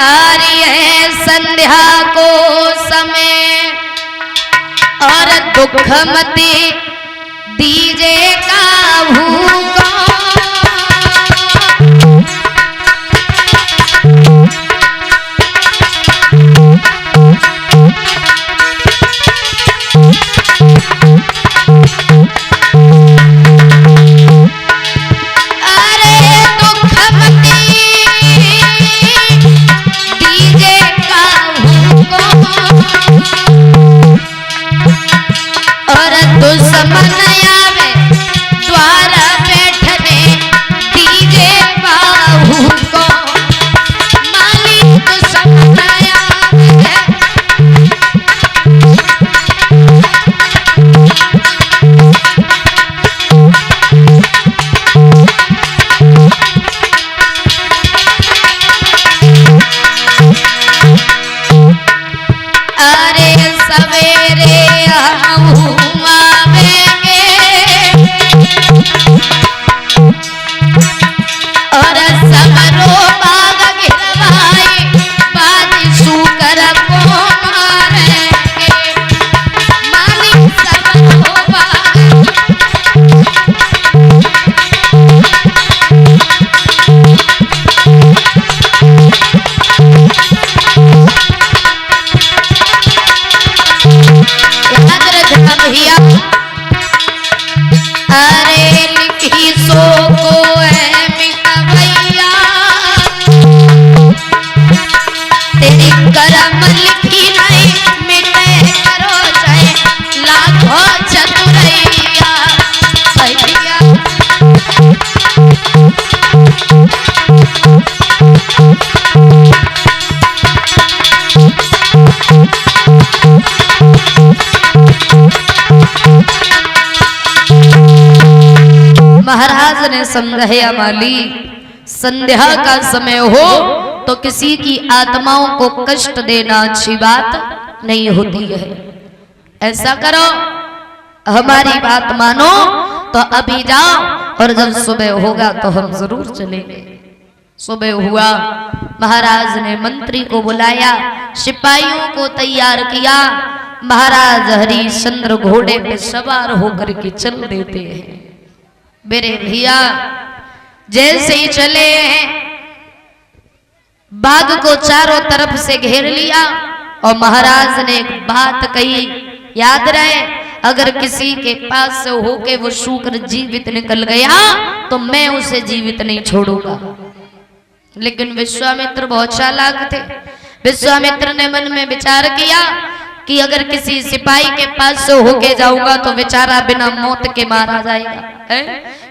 आ रही है संध्या को समय और दुख मती दीजे काबू को। महाराज ने समझाया माली, संध्या का समय हो तो किसी की आत्माओं को कष्ट देना अच्छी बात नहीं होती है। ऐसा करो, हमारी बात मानो तो अभी जाओ और जब सुबह होगा तो हम जरूर चलेंगे। सुबह हुआ, महाराज ने मंत्री को बुलाया, सिपाहियों को तैयार किया। महाराज हरिश्चंद्र घोड़े पे सवार होकर के चल देते हैं। मेरे भैया जैसे ही चले बाग को चारों तरफ से घेर लिया और महाराज ने एक बात कही, याद रहे, अगर किसी के पास से होके वो शूकर जीवित निकल गया तो मैं उसे जीवित नहीं छोड़ूंगा। लेकिन विश्वामित्र बहुत चालाक थे। विश्वामित्र ने मन में विचार किया कि अगर किसी सिपाही के पास से होके जाऊंगा तो बेचारा बिना मौत के मारा जाएगा,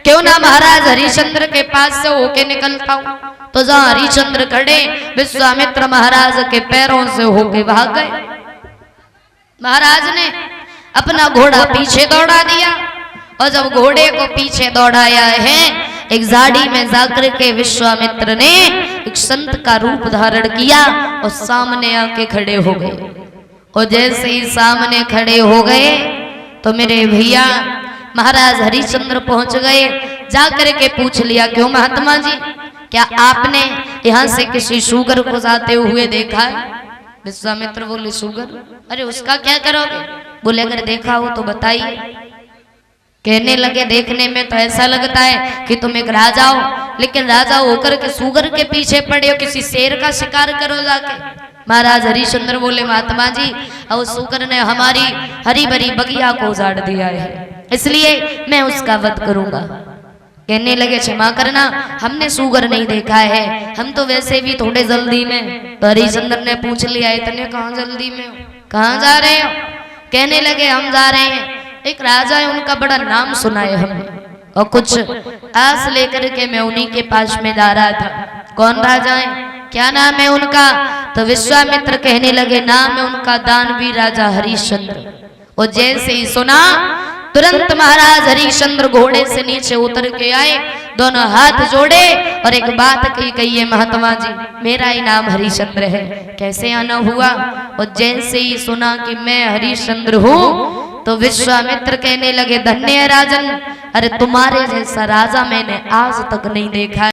क्यों ना महाराज हरिश्चंद्र के पास से होके निकलता हूं। तो जहां हरिश्चंद्र खड़े, विश्वामित्र महाराज के पैरों से होके भाग गए। महाराज ने अपना घोड़ा पीछे दौड़ा दिया और जब घोड़े को पीछे दौड़ाया है, एक झाड़ी में जाकर के विश्वामित्र ने एक संत का रूप धारण किया और सामने आके खड़े हो गए। और जैसे ही सामने खड़े हो गए तो मेरे भैया महाराज हरिश्चंद्र पहुंच गए। जाकर के पूछ लिया, क्यों महात्मा जी, क्या आपने यहाँ से किसी शूगर को जाते हुए देखा है? विश्वामित्र बोले, शूगर? अरे उसका क्या करोगे? बोले, अगर देखा हो तो बताइए। कहने लगे, देखने में तो ऐसा लगता है कि तुम एक राजा हो, लेकिन राजा होकर के शूगर के पीछे पड़े हो, किसी शेर का शिकार करो जाके। महाराज हरिश्चंद्र बोले, महात्मा जी, और शूकर ने हमारी हरी भरी बगिया को उजाड़ दिया है, इसलिए मैं उसका वध करूंगा। कहने लगे, क्षमा करना, हमने शूगर नहीं देखा है, हम तो वैसे भी थोड़े जल्दी में। तो हरिश्चंद्र ने पूछ लिया, इतने कहाँ जल्दी में हो, कहाँ जा रहे हो? कहने लगे, हम जा रहे हैं, एक राजा है, उनका बड़ा नाम सुना है हमने, और कुछ आस लेकर के मैं उन्हीं के पास में जा रहा था। कौन राजा है, क्या नाम है उनका? तो विश्वामित्र कहने लगे, नाम है उनका दानवी राजा हरिश्चंद्र। और जैसे ही सुना, तुरंत महाराज हरिश्चंद्र घोड़े से नीचे उतर के आए, दोनों हाथ जोड़े और एक बात कही, महात्मा जी, मेरा ही नाम हरिश्चंद्र है, कैसे आना हुआ? और जैसे ही सुना कि मैं हरिश्चंद्र हूँ तो विश्वामित्र कहने लगे, धन्य राजन, अरे तुम्हारे जैसा राजा मैंने आज तक नहीं देखा।